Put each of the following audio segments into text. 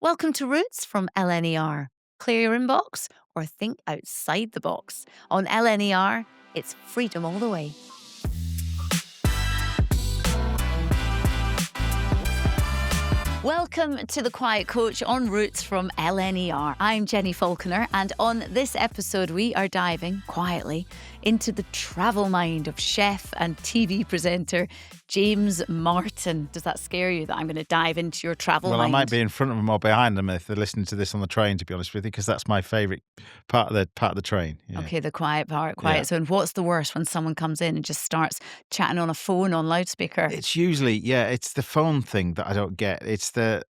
Welcome to Roots from LNER. Clear your inbox or think outside the box. On LNER, it's freedom all the way. Welcome to The Quiet Coach on Roots from LNER. I'm Jenni Falconer, and on this episode, we are diving quietly into the travel mind of chef and TV presenter James Martin. Does that scare you that I'm going to dive into your travel mind? Well, I might be in front of them or behind them if they're listening to this on the train, to be honest with you, because that's my favourite part of the train. Yeah. Okay, the quiet part, quiet zone. What's the worst when someone comes in and just starts chatting on a phone on loudspeaker? It's usually, it's the phone thing that I don't get. I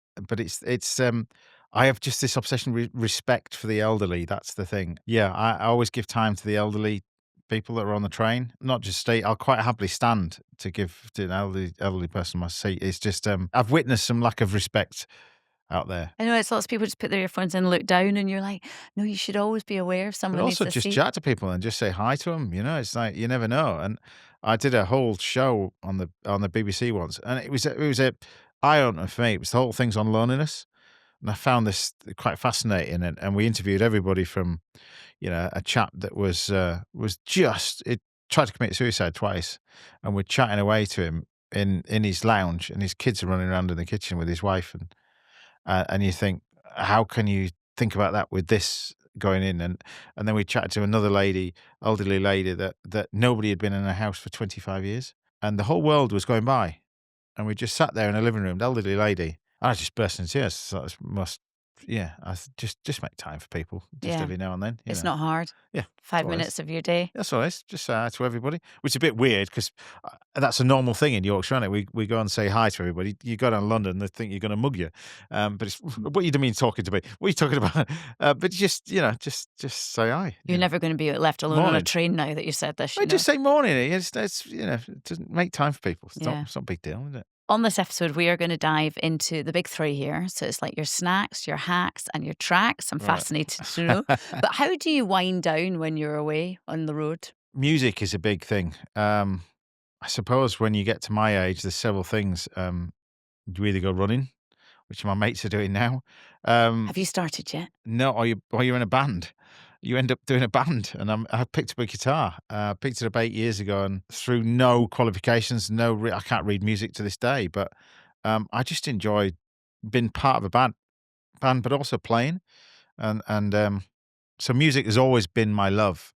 have just this obsession with respect for the elderly. That's the thing. Yeah, I always give time to the elderly people that are on the train. Not just stay. I'll quite happily stand to give to an elderly person my seat. It's just I've witnessed some lack of respect out there. I know it's lots of people just put their earphones in and look down, and you're like, no, you should always be aware if someone But needs also a just seat. chat to people and just say hi to them. It's like you never know. And I did a whole show on the BBC once, and it was a eye opener for me. It was the whole thing's on loneliness, and I found this quite fascinating. And we interviewed everybody from, a chap that was just it tried to commit suicide twice, and we're chatting away to him in his lounge, and his kids are running around in the kitchen with his wife, and you think, how can you think about that with this going in? And then we chatted to another lady, elderly lady, that nobody had been in her house for 25 years, and the whole world was going by, and we just sat there in a living room, the elderly lady. I just burst into tears. So it must, just make time for people, just Yeah. every now and then. It's not hard. Yeah, 5 all it is. minutes of your day. That's all. It's just say hi to everybody, which is a bit weird because that's a normal thing in Yorkshire, isn't it? We go and say hi to everybody. You go down to London, they think you're going to mug you. But it's what you mean talking to me? What are you talking about? But just say hi. You're never going to be left alone on a Morning. train now that you said this. I just say morning. It doesn't make time for people. Yeah. It's not a big deal, is it? On this episode, we are going to dive into the big three here. So it's like your snacks, your hacks, and your tracks. I'm Right. fascinated to know. But how do you wind down when you're away on the road? Music is a big thing. I suppose when you get to my age, there's several things. You either go running, which my mates are doing now. Have you started yet? No, or you're in a band. You end up doing a band, and I picked up a guitar. I picked it up 8 years ago, and through no qualifications, I can't read music to this day. But I just enjoyed being part of a band, but also playing, and so music has always been my love.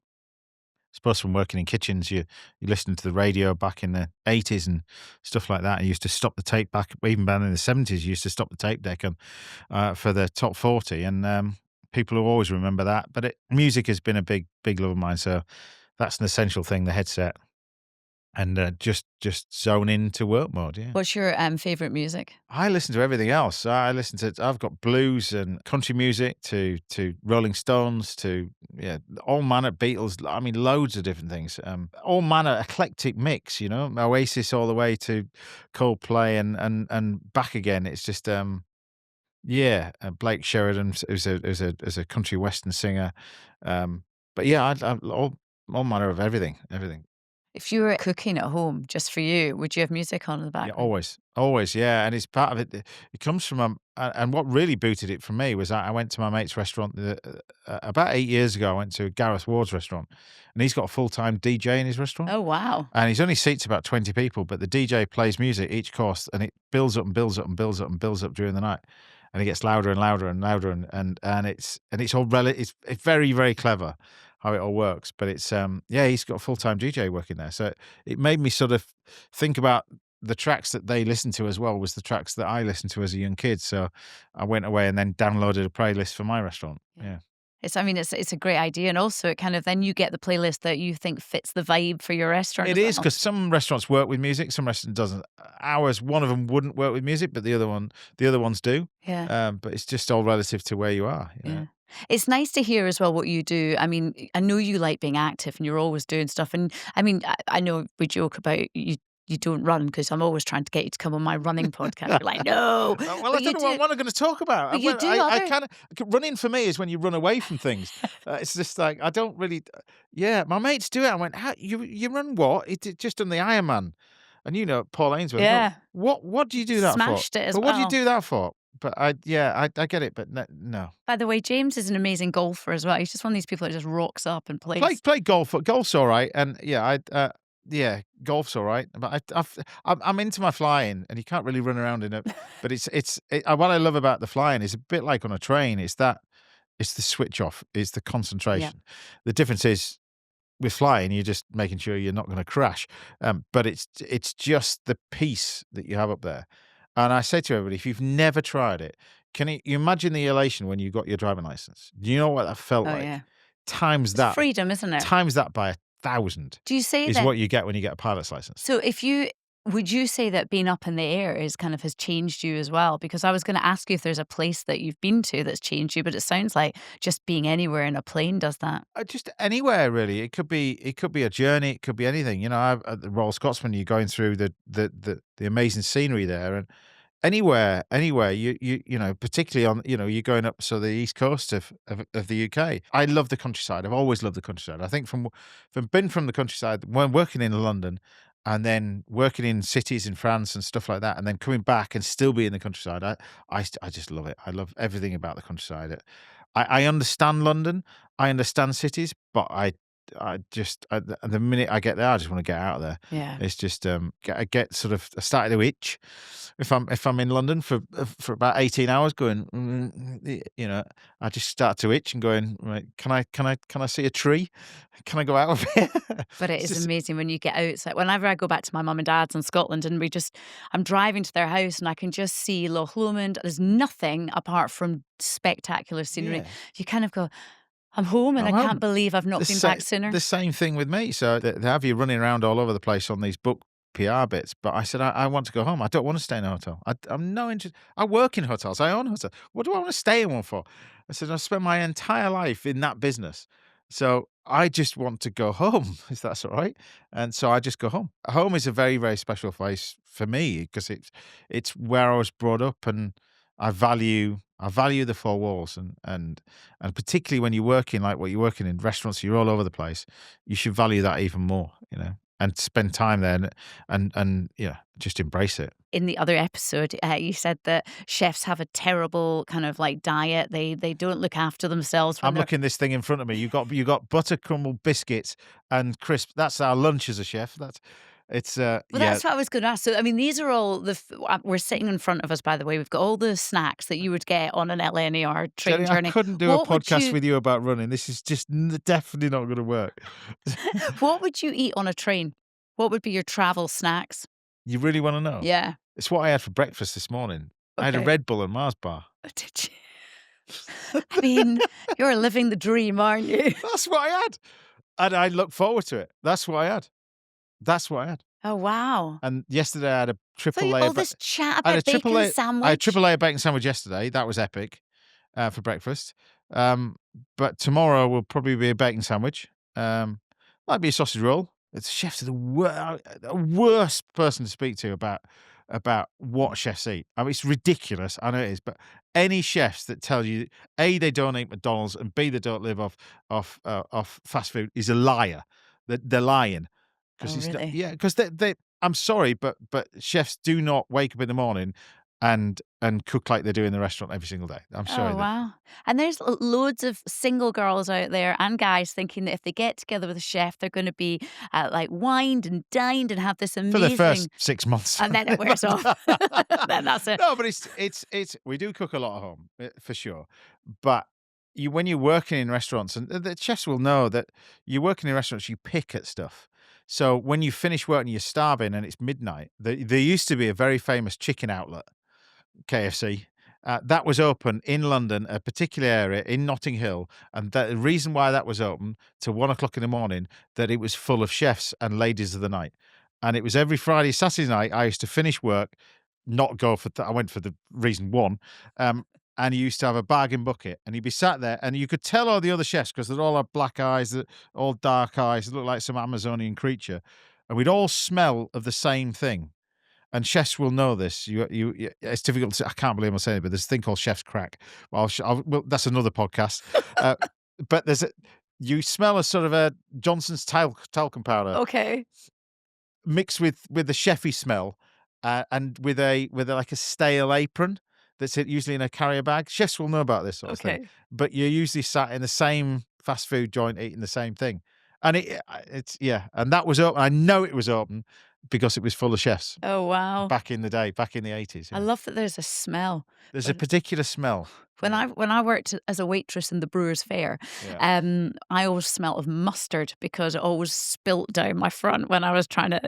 I suppose from working in kitchens, you listen to the radio back in the 80s and stuff like that. I used to stop the tape back, even back in the 70s, you used to stop the tape deck for the top 40. And people will always remember that. But music has been a big love of mine. So that's an essential thing, the headset. And just zone into work mode, yeah. What's your favourite music? I listen to everything else. I've got blues and country music to Rolling Stones to all manner Beatles. I mean, loads of different things. All manner eclectic mix. Oasis all the way to Coldplay and back again. It's just Blake Sheridan who's a country western singer. But yeah, I all manner of everything. If you were cooking at home just for you, would you have music on in the Yeah, background? always, yeah, and it's part of it. It comes from and what really booted it for me was I went to my mate's restaurant about 8 years ago. I went to Gareth Ward's restaurant, and he's got a full-time DJ in his restaurant, Oh, wow. and he's only seats about 20 people, but the DJ plays music each course, and it builds up and builds up and builds up and builds up during the night, and it gets louder and louder and louder, and it's all it's very, very clever how it all works. But it's he's got a full-time DJ working there, so it made me sort of think about the tracks that they listened to as well was the tracks that I listened to as a young kid. So I went away and then downloaded a playlist for my restaurant. Yeah. It's a great idea, and also it kind of then you get the playlist that you think fits the vibe for your restaurant. It as is well. because some restaurants work with music, some restaurants doesn't. Ours, one of them wouldn't work with music, but the other ones do. Yeah. But it's just all relative to where you are. Yeah. It's nice to hear as well what you do. I mean, I know you like being active and you're always doing stuff. And I mean, I know we joke about you don't run because I'm always trying to get you to come on my running podcast. You're like, no. Well, I don't know what I'm going to talk about. But you do I other- kind of running for me is when you run away from things. It's just like I don't really. Yeah, my mates do it. I went, how you run what? It just done the Ironman, and Paul Ainsworth. Yeah. What do you do that Smashed for? it as But what do you well. do that for? I get it, but no. By the way, James is an amazing golfer as well. He's just one of these people that just rocks up and plays. Play golf. Golf's all right, and golf's all right. But I'm into my flying, and you can't really run around in it. But what I love about the flying is a bit like on a train. It's the switch off. It's the Yeah. concentration. The difference is with flying, you're just making sure you're not going to crash. But it's just the peace that you have up there. And I say to everybody, if you've never tried it, can you imagine the elation when you got your driving license? Do you know what that felt Oh, like? yeah. Times It's that freedom, isn't it? times that by 1,000 Do you say is that? what you get when you get a pilot's license. So would you say that being up in the air has changed you as well? Because I was going to ask you if there's a place that you've been to that's changed you, but it sounds like just being anywhere in a plane does that. Just anywhere really. It could be a journey. It could be anything. At the Royal Scotsman, you're going through the amazing scenery there, and anywhere, particularly on, you're going up to the east coast of the UK. I love the countryside. I've always loved the countryside. I think from the countryside when working in London, and then working in cities in France and stuff like that, and then coming back and still be in the countryside. I just love it. I love everything about the countryside. I understand London. I understand cities, but the minute I get there, I just want to get out of there. Yeah. It's just I get sort of I started to itch if I'm in London for about 18 hours going, I just start to itch and going, right, can I see a tree? Can I go out of here? But it It's is just amazing when you get out. It's like whenever I go back to my mum and dad's in Scotland and I'm driving to their house and I can just see Loch Lomond. There's nothing apart from spectacular scenery. yeah. You kind of go, I'm home and I I'm can't home. believe I've not been back sooner. The same thing with me. So they have you running around all over the place on these book PR bits. But I said, I want to go home. I don't want to stay in a hotel. I'm no interest. I work in hotels. I own hotels. What do I want to stay in one for? I said, I spent my entire life in that business. So I just want to go home, if that's all right. And so I just go home. Home is a very, very special place for me because it's where I was brought up, and I value the four walls, and particularly when you're working like what you're working in restaurants, you're all over the place. You should value that even more, and spend time there, and just embrace it. In the other episode, you said that chefs have a terrible kind of like diet. They don't look after themselves when I'm they're. looking this thing in front of me. You got butter crumble biscuits and crisp. That's our lunch as a chef. Well, that's what I was going to ask. So, I mean, these are all we're sitting in front of us, by the way. We've got all the snacks that you would get on an LNER train Jenny, I journey. couldn't do a What would podcast you, with you about running. This is just definitely not going to work. what would you eat on a train? What would be your travel snacks? You really want to know? Yeah. It's what I had for breakfast this morning. I had a Okay. Red Bull and Mars bar. Did you? I mean, you're living the dream, aren't you? That's what I had. And I look forward to it. That's what I had. That's what I had. Oh, wow. And yesterday I had a So triple layer. all this chat I had about a triple bacon layer. sandwich. I had a triple layer bacon sandwich yesterday. That was epic for breakfast. But tomorrow will probably be a bacon sandwich. Might be a sausage roll. It's chefs are the worst person to speak to about what chefs eat. I mean, it's ridiculous. I know it is, but any chefs that tell you A, they don't eat McDonald's, and B, they don't live off fast food is a liar. They're lying. Oh, Because really? because they. I'm sorry, but chefs do not wake up in the morning and cook like they do in the restaurant every single day. I'm sorry. Oh, wow. And there's loads of single girls out there and guys thinking that if they get together with a chef, they're going to be like wined and dined and have this For amazing. the first 6 months, And then it wears off. Then that's it. No, but it's we do cook a lot at home for sure. But when you're working in restaurants, and the chefs will know that you're working in restaurants, you pick at stuff. So when you finish work and you're starving and it's midnight, there used to be a very famous chicken outlet, KFC. That was open in London, a particular area in Notting Hill, and the reason why that was open to 1 o'clock in the morning, that it was full of chefs and ladies of the night, and it was every Friday, Saturday night. I used to finish work, not go for. I went for the reason one, and you used to have a bargain bucket, and you'd be sat there, and you could tell all the other chefs because they'd all have black eyes, all dark eyes, they look like some Amazonian creature, and we'd all smell of the same thing. And chefs will know this. It's difficult to say. I can't believe I'm saying it, but there's a thing called chef's crack. Well, that's another podcast. But you smell a sort of a Johnson's talcum powder Okay. mixed with the chefy smell, and with like a stale apron. that's usually in a carrier bag. Chefs will know about this sort of thing. Okay. But you're usually sat in the same fast food joint eating the same thing. And it's yeah, and that was open. I know it was open because it was full of chefs Oh, wow. back in the day, back in the 80s. I Yeah. love that there's a smell. There's a When particular smell. when I worked as a waitress in the Brewers Fair, Yeah. I always smelt of mustard because it always spilt down my front when I was trying to.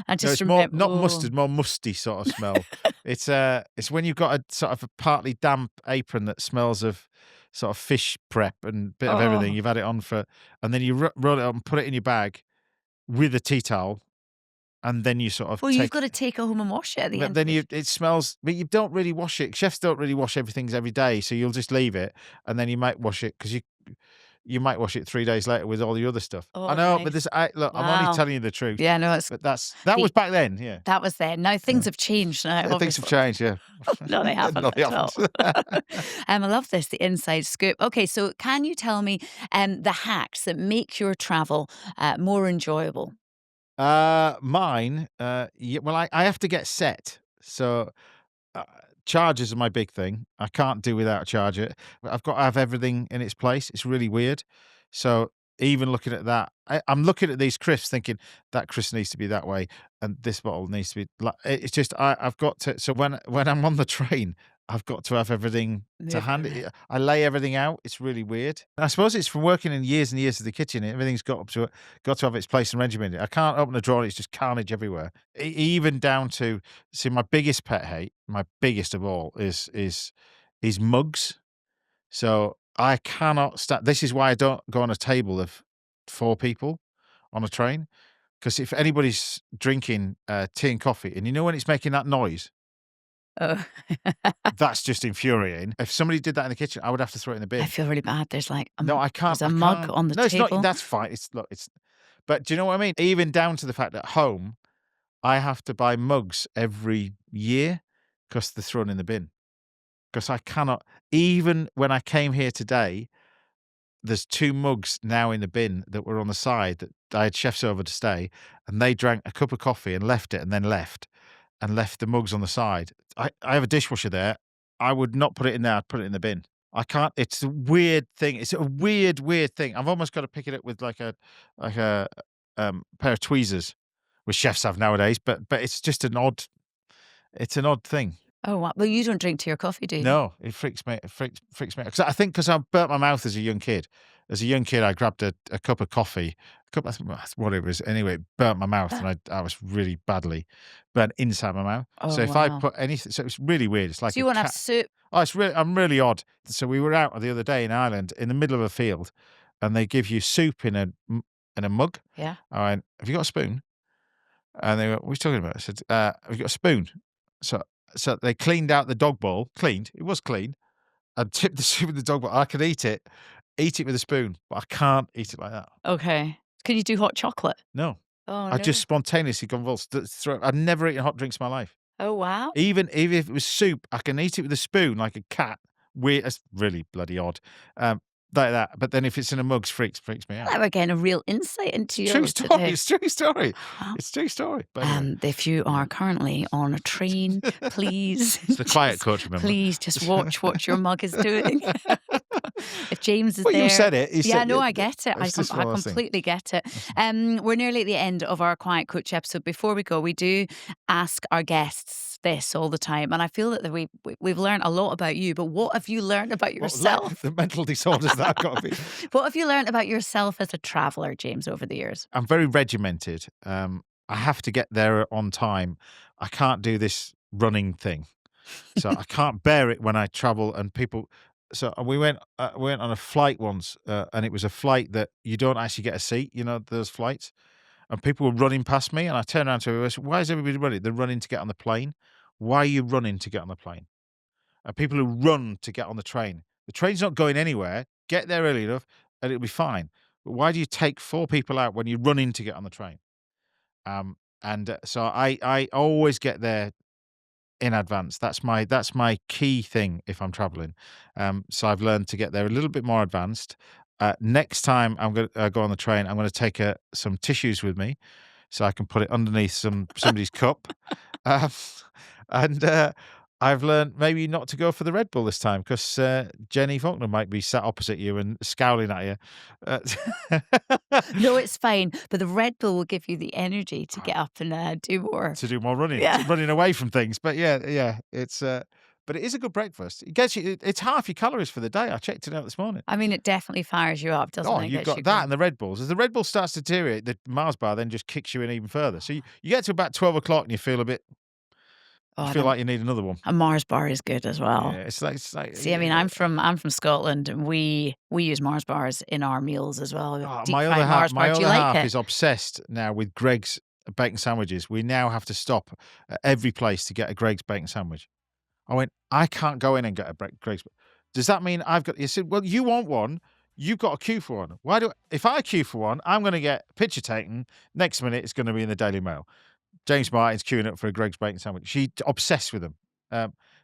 I No, just it's more remember. not Oh, mustard, more musty sort of smell. It's when you've got a sort of a partly damp apron that smells of sort of fish prep and bit of everything. oh. You've had it on for, and then you roll it up and put it in your bag with a tea towel, and then you sort of Well, you've take. got to take it home and wash it at the But end. then it smells. But you don't really wash it. Chefs don't really wash everything every day, so you'll just leave it, and then you might wash it because you might wash it 3 days later with all the other stuff. I Oh, know, but nice. look, I'm only Wow. telling you the truth. Yeah, no, it's But that was the back then, yeah. that was then. Now things have changed now, Yeah, things have obviously. changed, yeah. No, they haven't No, they at all. haven't. I love this, the inside scoop. Okay, so can you tell me the hacks that make your travel more enjoyable? Mine, yeah, well, I have to get set. So, uh, chargers are my big thing. I can't do without a charger. I've got to have everything in its place. It's really weird. So, even looking at that, I'm looking at these crisps thinking that crisp needs to be that way, and this bottle needs to be like. It's just I've got to. So when I'm on the train, I've got to have everything to Moving hand. around. I lay everything out. It's really weird. I suppose it's from working in years and years of the kitchen. Everything's got to have its place and regimen. I can't open a drawer. It's just carnage everywhere. Even down to see my biggest pet hate, my biggest of all is mugs. So I cannot stand. This is why I don't go on a table of 4 people on a train. Because if anybody's drinking tea and coffee, and you know when it's making that noise, Oh, that's just infuriating. If somebody did that in the kitchen, I would have to throw it in the I bin. feel really bad. There's like No, I can't. there's a I mug can't. on the No, it's not. table. That's fine. It's. But do you know what I mean? Even down to the fact that at home, I have to buy mugs every year because they're thrown in the bin. Because I cannot. Even when I came here today, there's 2 mugs now in the bin that were on the side that I had chefs over to stay, and they drank a cup of coffee and left it, and then left the mugs on the side. I have a dishwasher there. I would not put it in there. I'd put it in the bin. I can't. It's a weird thing. It's a weird, weird thing. I've almost got to pick it up with like a pair of tweezers, which chefs have nowadays. But it's just an odd. It's an odd thing. Oh, wow. Well, you don't drink tea or coffee, do you? No, it freaks me. It freaks me out. 'Cause I think because I burnt my mouth as a young kid. As a young kid, I grabbed a cup of coffee. I think that's what it was. Anyway, it burnt my mouth, and I was really badly burnt inside my mouth. Oh, So if I wow. put anything, so it's really weird. It's like So you a want to have cat. soup? Oh, it's really. I'm really odd. So we were out the other day in Ireland, in the middle of a field, and they give you soup in a mug. Yeah. I went, "Have you got a spoon?" And they went, "What are you talking about?" I said, "Have you got a spoon?" So they cleaned out the dog bowl. Cleaned. It was clean. And tipped the soup in the dog bowl. I could eat it with a spoon, but I can't eat it like that. Okay. Can you do hot chocolate? No, Oh, I no. just spontaneously convulsed. I'd never eaten hot drinks in my life. Oh, wow. Even if it was soup, I can eat it with a spoon like a cat. Weird. That's really bloody odd. Like that. But then if it's in a mug, freaks me out. Now we're getting a real insight into True your story. today. It's true story. Well, It's true story. But anyway, if you are currently on a train, please, it's the quiet just- coach. Remember? please just watch what your mug is doing. If James is Well, there, you said it. You yeah, said no, it. I get it. It's just I one of those things. completely get it. We're nearly at the end of our Quiet Coach episode. Before we go, we do ask our guests this all the time, and I feel that we've learned a lot about you. But what have you learned about yourself? The mental disorders that I've got to be. What have you learned about yourself as a traveller, James, over the years? I'm very regimented. I have to get there on time. I can't do this running thing, so I can't bear it when I travel and people. So we went on a flight once, and it was a flight that you don't actually get a seat. You know those flights, and people were running past me, and I turned around to everybody. I said, "Why is everybody running? They're running to get on the plane. Why are you running to get on the plane?" And people who run to get on the train. The train's not going anywhere. Get there early enough, and it'll be fine. But why do you take 4 people out when you're running to get on the train? So I always get there in advance. That's my key thing if I'm traveling. So I've learned to get there a little bit more advanced. Next time I'm going to go on the train, I'm going to take some tissues with me so I can put it underneath somebody's cup. Um, and I've learned maybe not to go for the Red Bull this time because Jenni Falconer might be sat opposite you and scowling at you. No, it's fine. But the Red Bull will give you the energy to get up and do more. To do more running, Yeah. running away from things. But yeah, it's. But it is a good breakfast. It gets you. It's half your calories for the day. I checked it out this morning. I mean, it definitely fires you up, doesn't it? You've Gets got you that going. and the Red Bulls. As the Red Bull starts to deteriorate, the Mars bar then just kicks you in even further. So you get to about 12 o'clock and you feel a bit. Oh, You feel like you need another one. a Mars bar is good as well. Yeah, it's like. See, I mean, I'm from Scotland, and we use Mars bars in our meals as well. Deep My fried other half, Mars bar. my Do other you like half it? is obsessed now with Greg's bacon sandwiches. We now have to stop at every place to get a Greg's bacon sandwich. I went, I can't go in and get a Greg's. Does that mean I've got? You said, well, you want one. You've got a queue for one. If I queue for one, I'm going to get a picture taken. Next minute, it's going to be in the Daily Mail. James Martin's queuing up for a Greg's bacon sandwich. She's obsessed with them.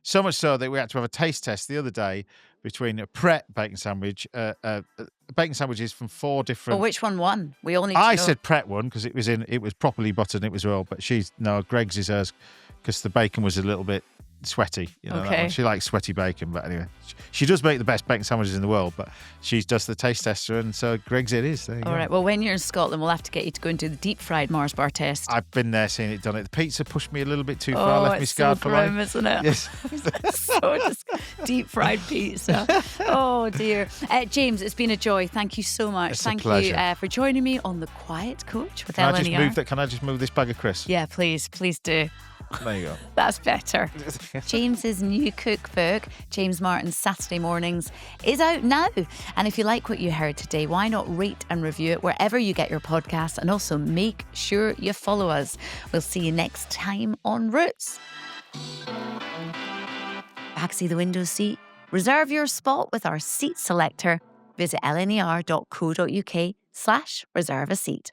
So much so that we had to have a taste test the other day between a Pret bacon sandwich, bacon sandwiches from 4 different. Well, which one won? We only. I said Pret one because it was properly buttered and it was well. But Greg's is hers because the bacon was a little bit sweaty. That Okay. one. She likes sweaty bacon, but anyway, she does make the best bacon sandwiches in the world. But she does the taste tester, and so Greg's it is. There you go. All right. Well, when you're in Scotland, we'll have to get you to go and do the deep fried Mars bar test. I've been there, seen it, done it. The pizza pushed me a little bit too far, left me scarred so for life. grim, isn't it? Yes. So just deep fried pizza. Oh dear. James, it's been a joy. Thank you so much. It's Thank a pleasure. you for joining me on the Quiet Coach with Can LNER. I just move this bag of crisps? Yeah, please do. There you go. That's better. James's new cookbook, James Martin's Saturday Mornings, is out now. And if you like what you heard today, why not rate and review it wherever you get your podcasts, and also make sure you follow us. We'll see you next time on Roots. Backseat the window seat. Reserve your spot with our seat selector. Visit lner.co.uk/reserve a seat.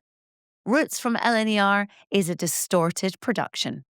Roots from LNER is a Distorted production.